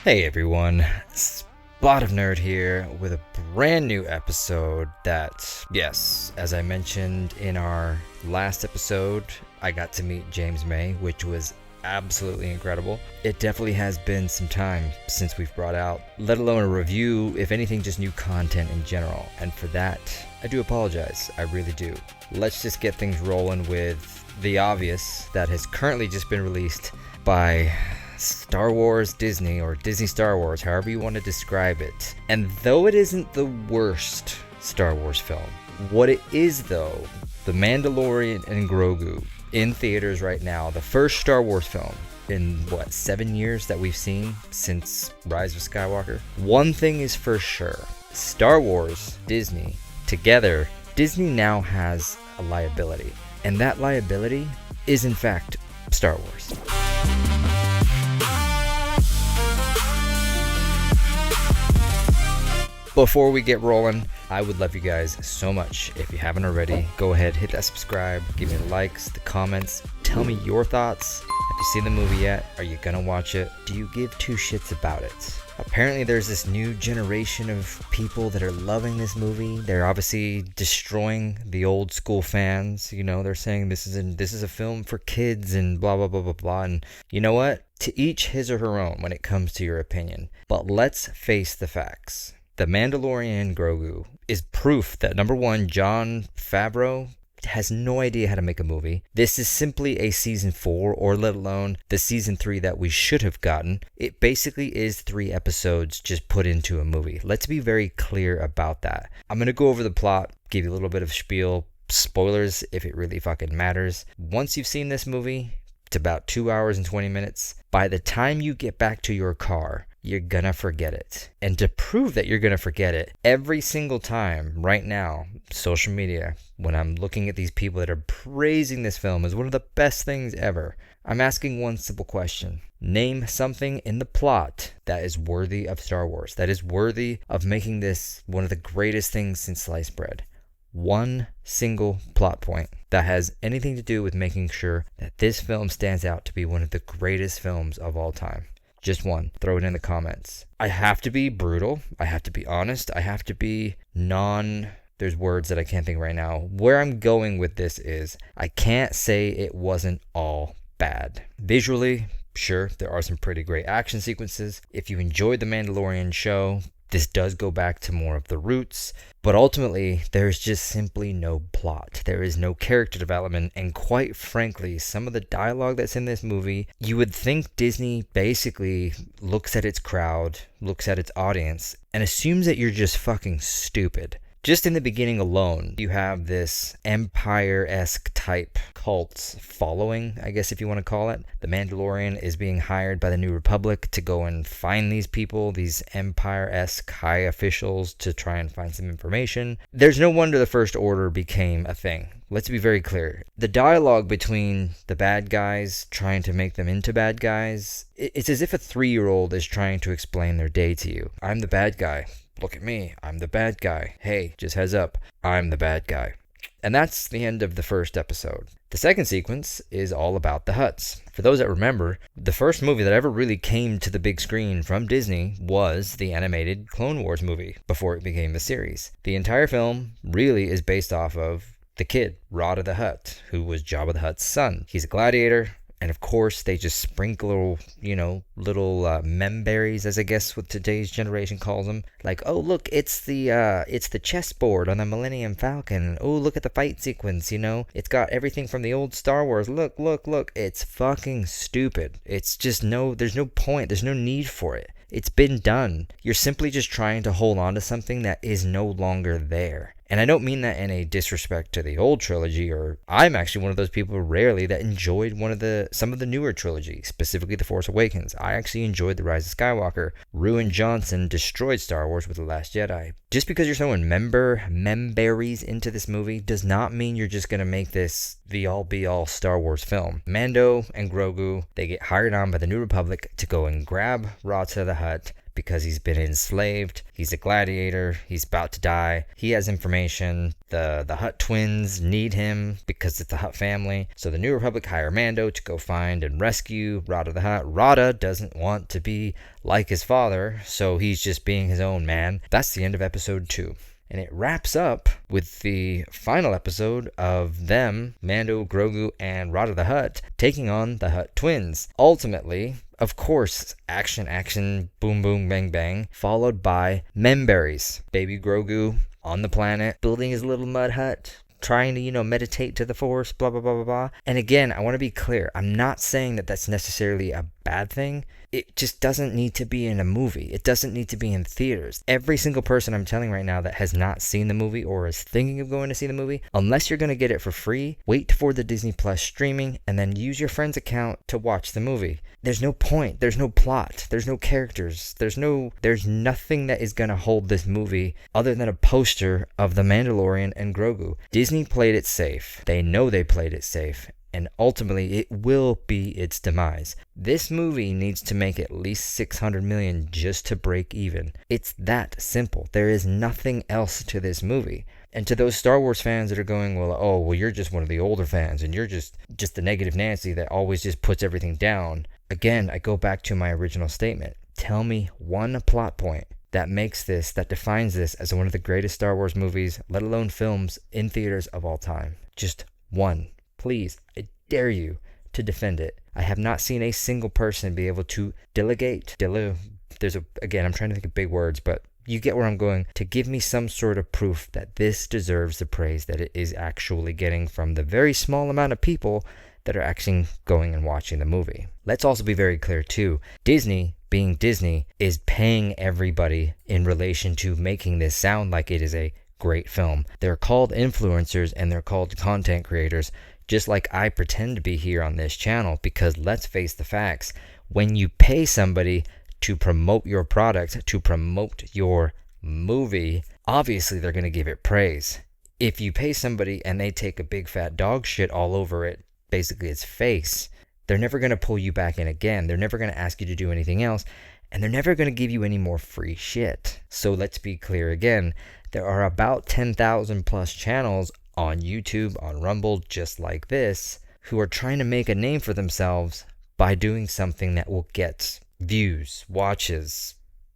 Hey everyone, spotofnerd here with a brand new episode that, yes, as I mentioned in our last episode, I got to meet James May, which was absolutely incredible. It definitely has been some time since we've brought out, let alone a review, if anything, just new content in general. And for that, I do apologize. I really do. Let's just get things rolling with the obvious that has currently just been released by Star Wars Disney, or Disney Star Wars, however you want to describe it. And though it isn't the worst Star Wars film, what it is though, The Mandalorian and Grogu, in theaters right now, the first Star Wars film in 7 years that we've seen since Rise of Skywalker. One thing is for sure, Star Wars, Disney, together, Disney now has a liability. And that liability is in fact Star Wars. Before we get rolling, I would love you guys so much. If you haven't already, go ahead, hit that subscribe, give me the likes, the comments, tell me your thoughts. Have you seen the movie yet? Are you gonna watch it? Do you give two shits about it? Apparently there's this new generation of people that are loving this movie. They're obviously destroying the old school fans. You know, they're saying this is a film for kids and blah blah blah blah blah. And you know what? To each his or her own when it comes to your opinion. But let's face the facts. The Mandalorian and Grogu is proof that, number one, Jon Favreau has no idea how to make a movie. This is simply a season 4, or let alone the season 3 that we should have gotten. It basically is 3 episodes just put into a movie. Let's be very clear about that. I'm going to go over the plot, give you a little bit of spiel, spoilers if it really fucking matters. Once you've seen this movie, it's about 2 hours and 20 minutes. By the time you get back to your car, you're gonna forget it. And to prove that you're gonna forget it, every single time right now, social media, when I'm looking at these people that are praising this film as one of the best things ever, I'm asking one simple question. Name something in the plot that is worthy of Star Wars, that is worthy of making this one of the greatest things since sliced bread. One single plot point that has anything to do with making sure that this film stands out to be one of the greatest films of all time. Just one. Throw it in the comments. I have to be brutal. I have to be honest. I have to be there's words that I can't think right now. Where I'm going with this is, I can't say it wasn't all bad. Visually, sure, there are some pretty great action sequences. If you enjoyed the Mandalorian show, this does go back to more of the roots, but ultimately, there's just simply no plot. There is no character development, and quite frankly, some of the dialogue that's in this movie, you would think Disney basically looks at its crowd, looks at its audience, and assumes that you're just fucking stupid. Just in the beginning alone, you have this Empire-esque type cult following, I guess if you want to call it. The Mandalorian is being hired by the New Republic to go and find these people, these Empire-esque high officials, to try and find some information. There's no wonder the First Order became a thing. Let's be very clear. The dialogue between the bad guys trying to make them into bad guys, it's as if a 3-year-old is trying to explain their day to you. I'm the bad guy. Look at me, I'm the bad guy. Hey, just heads up, I'm the bad guy. And that's the end of the first episode. The second sequence is all about the Hutts. For those that remember, the first movie that ever really came to the big screen from Disney was the animated Clone Wars movie, before it became the series. The entire film really is based off of the kid, Rada the Hutt, who was Jabba the Hutt's son. He's a gladiator. And of course, they just sprinkle, little memberries, as I guess what today's generation calls them. Like, oh, look, it's the chessboard on the Millennium Falcon. Oh, look at the fight sequence, It's got everything from the old Star Wars. Look. It's fucking stupid. It's just there's no point. There's no need for it. It's been done. You're simply just trying to hold on to something that is no longer there. And I don't mean that in a disrespect to the old trilogy, or I'm actually one of those people rarely that enjoyed some of the newer trilogy, specifically The Force Awakens. I actually enjoyed The Rise of Skywalker. Ruin Johnson destroyed Star Wars with The Last Jedi. Just because you're throwing memberries into this movie does not mean you're just going to make this the all-be-all Star Wars film. Mando and Grogu, they get hired on by the New Republic to go and grab Rata the Hutt, because he's been enslaved. He's a gladiator. He's about to die. He has information. The Hutt twins need him because it's the Hutt family. So the New Republic hire Mando to go find and rescue Rada the Hutt. Rada doesn't want to be like his father, so he's just being his own man. That's the end of episode 2. And it wraps up with the final episode of them, Mando, Grogu, and Rada the Hutt, taking on the Hutt twins. Ultimately, of course, action, boom, boom, bang, bang, followed by memberries. Baby Grogu on the planet, building his little mud hut, trying to, meditate to the Force, blah, blah, blah, blah, blah. And again, I want to be clear. I'm not saying that that's necessarily a bad thing. It just doesn't need to be in a movie. It doesn't need to be in theaters. Every single person I'm telling right now that has not seen the movie or is thinking of going to see the movie, unless you're going to get it for free, wait for the Disney Plus streaming and then use your friend's account to watch the movie. There's no point. There's no plot. There's no characters. There's nothing that is going to hold this movie other than a poster of the Mandalorian and Grogu. Disney played it safe. They know they played it safe. And ultimately, it will be its demise. This movie needs to make at least $600 million just to break even. It's that simple. There is nothing else to this movie. And to those Star Wars fans that are going, well, you're just one of the older fans, and you're just the negative Nancy that always just puts everything down. Again, I go back to my original statement. Tell me one plot point that defines this as one of the greatest Star Wars movies, let alone films, in theaters of all time. Just one. Please, I dare you to defend it. I have not seen a single person be able to I'm trying to think of big words, but you get where I'm going, to give me some sort of proof that this deserves the praise that it is actually getting from the very small amount of people that are actually going and watching the movie. Let's also be very clear too. Disney, being Disney, is paying everybody in relation to making this sound like it is a great film. They're called influencers and they're called content creators, just like I pretend to be here on this channel, because let's face the facts. When you pay somebody to promote your product, to promote your movie, obviously they're going to give it praise. If you pay somebody and they take a big fat dog shit all over it, basically its face, they're never going to pull you back in again. They're never going to ask you to do anything else, and they're never going to give you any more free shit. So let's be clear again. There are about 10,000 plus channels on YouTube, on Rumble, just like this, who are trying to make a name for themselves by doing something that will get views, watches,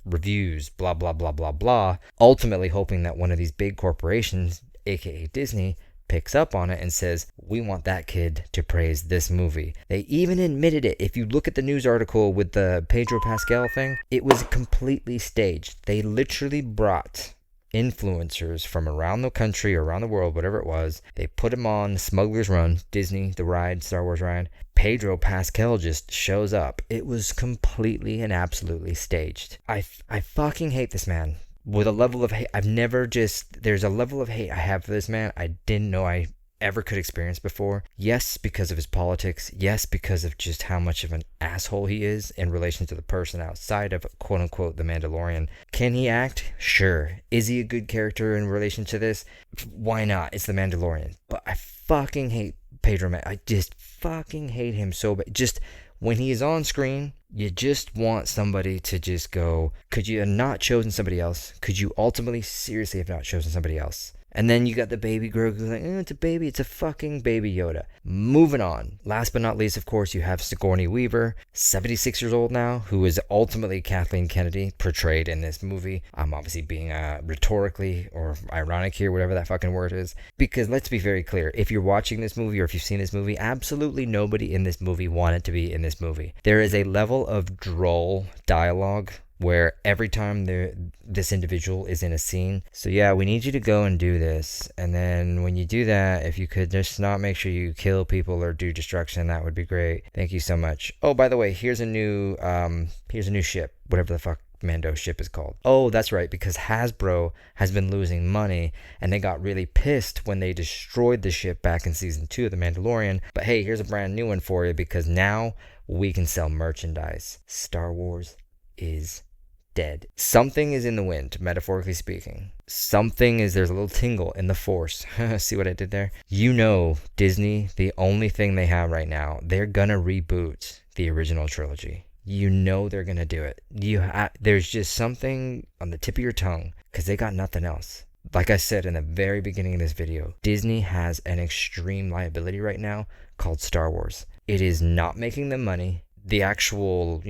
reviews, blah, blah, blah, blah, blah, ultimately hoping that one of these big corporations, aka Disney, picks up on it and says, we want that kid to praise this movie. They even admitted it. If you look at the news article with the Pedro Pascal thing, it was completely staged. They literally brought influencers from around the country or around the world, whatever it was. They put them on Smuggler's Run, Disney, the ride, Star Wars ride. Pedro Pascal just shows up. It was completely and absolutely staged. I fucking hate this man with a level of hate. There's a level of hate I have for this man I didn't know I ever could experience before. Yes, because of his politics. Yes, because of just how much of an asshole he is in relation to the person outside of quote unquote the Mandalorian. Can he act? Sure. Is he a good character in relation to this? Why not? It's the Mandalorian. But I fucking hate Pedro. I just fucking hate him so bad. Just when he is on screen, you just want somebody to just go, could you have not chosen somebody else? Could you ultimately seriously have not chosen somebody else? And then you got the baby Grogu like, it's a baby, it's a fucking baby Yoda. Moving on. Last but not least, of course, you have Sigourney Weaver, 76 years old now, who is ultimately Kathleen Kennedy, portrayed in this movie. I'm obviously being rhetorically or ironic here, whatever that fucking word is. Because let's be very clear, if you're watching this movie or if you've seen this movie, absolutely nobody in this movie wanted to be in this movie. There is a level of droll dialogue where every time this individual is in a scene. So yeah, we need you to go and do this. And then when you do that, if you could just not make sure you kill people or do destruction, that would be great. Thank you so much. Oh, by the way, here's a new ship, whatever the fuck Mando ship is called. Oh, that's right, because Hasbro has been losing money and they got really pissed when they destroyed the ship back in season 2 of The Mandalorian. But hey, here's a brand new one for you because now we can sell merchandise. Star Wars is dead. Something is in the wind, metaphorically speaking. There's a little tingle in the force. See what I did there? You know, Disney, the only thing they have right now, they're gonna reboot the original trilogy. you know they're gonna do it. There's just something on the tip of your tongue because they got nothing else. Like I said in the very beginning of this video, Disney has an extreme liability right now called Star Wars. It is not making them money. The actual,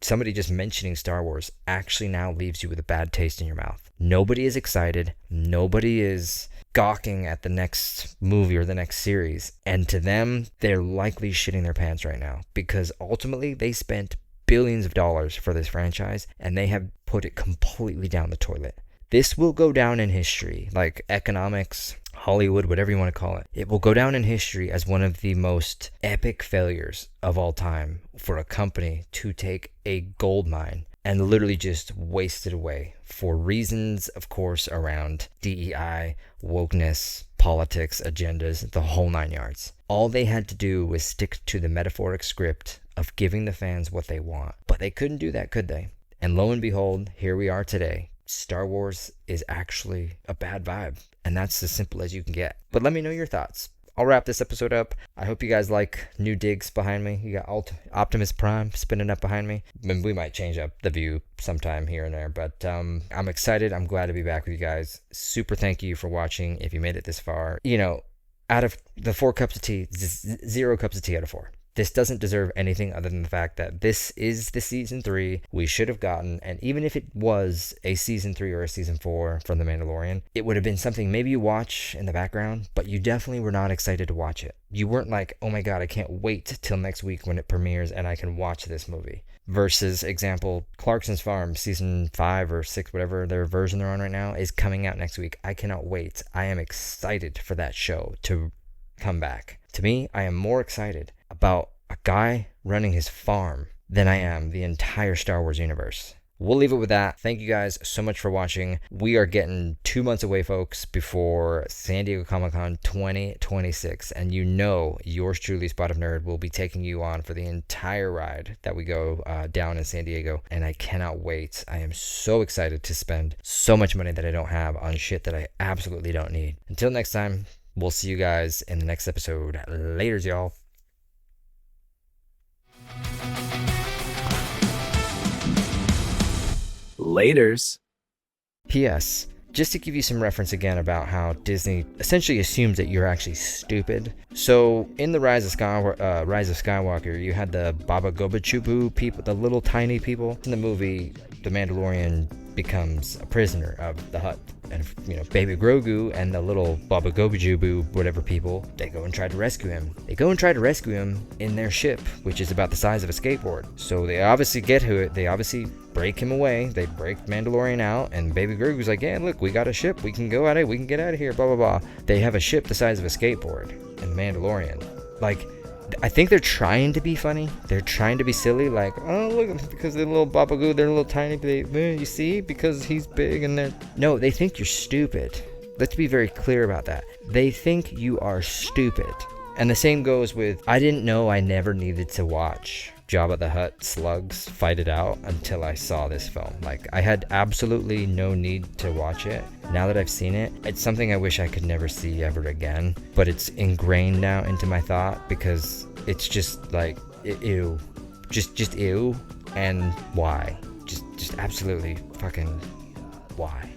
somebody just mentioning Star Wars actually now leaves you with a bad taste in your mouth. Nobody is excited. Nobody is gawking at the next movie or the next series. And to them, they're likely shitting their pants right now because ultimately they spent billions of dollars for this franchise and they have put it completely down the toilet. This will go down in history, like economics, Hollywood, whatever you want to call it. It will go down in history as one of the most epic failures of all time for a company to take a gold mine and literally just waste it away for reasons, of course, around DEI, wokeness, politics, agendas, the whole 9 yards. All they had to do was stick to the metaphoric script of giving the fans what they want. But they couldn't do that, could they? And lo and behold, here we are today. Star Wars is actually a bad vibe, and that's as simple as you can get. But let me know your thoughts. I'll wrap this episode up. I hope you guys like new digs behind me. You got Optimus Prime spinning up behind me. And we might change up the view sometime here and there, but I'm excited. I'm glad to be back with you guys. Super thank you for watching. If you made it this far, out of the 4 cups of tea, 0 cups of tea out of 4. This doesn't deserve anything other than the fact that this is the season 3 we should have gotten. And even if it was a season 3 or a season 4 from The Mandalorian, it would have been something maybe you watch in the background, but you definitely were not excited to watch it. You weren't like, oh my God, I can't wait till next week when it premieres and I can watch this movie. Versus, example, Clarkson's Farm season 5 or 6, whatever their version they're on right now, is coming out next week. I cannot wait. I am excited for that show to come back. To me, I am more excited about a guy running his farm than I am the entire Star Wars universe. We'll leave it with that. Thank you guys so much for watching. We are getting 2 months away, folks, before San Diego Comic-Con 2026. And yours truly, Spot of Nerd, will be taking you on for the entire ride that we go down in San Diego. And I cannot wait. I am so excited to spend so much money that I don't have on shit that I absolutely don't need. Until next time, we'll see you guys in the next episode. Laters, y'all. Laters. P.S. Just to give you some reference again about how Disney essentially assumes that you're actually stupid. So in the Rise of Skywalker, you had the Baba Gobachubu people, the little tiny people. In the movie, the Mandalorian becomes a prisoner of the hut. And, Baby Grogu and the little Baba Gobajubu, whatever people, they go and try to rescue him. They go and try to rescue him in their ship, which is about the size of a skateboard. So they obviously get to it. They obviously break him away. They break Mandalorian out, and Baby Grogu's like, yeah, look, we got a ship. We can go at it. We can get out of here, blah, blah, blah. They have a ship the size of a skateboard in Mandalorian. Like, I think they're trying to be funny. They're trying to be silly, like, oh, look, because they're little Babagoo, they're little tiny, you see, because he's big and they're... No, they think you're stupid. Let's be very clear about that. They think you are stupid. And the same goes with, I didn't know I never needed to watch Jabba the Hutt slugs fight it out until I saw this film. Like, I had absolutely no need to watch it. Now that I've seen it, it's something I wish I could never see ever again. But it's ingrained now into my thought because it's just like, ew. Just ew. And why? Just absolutely fucking why?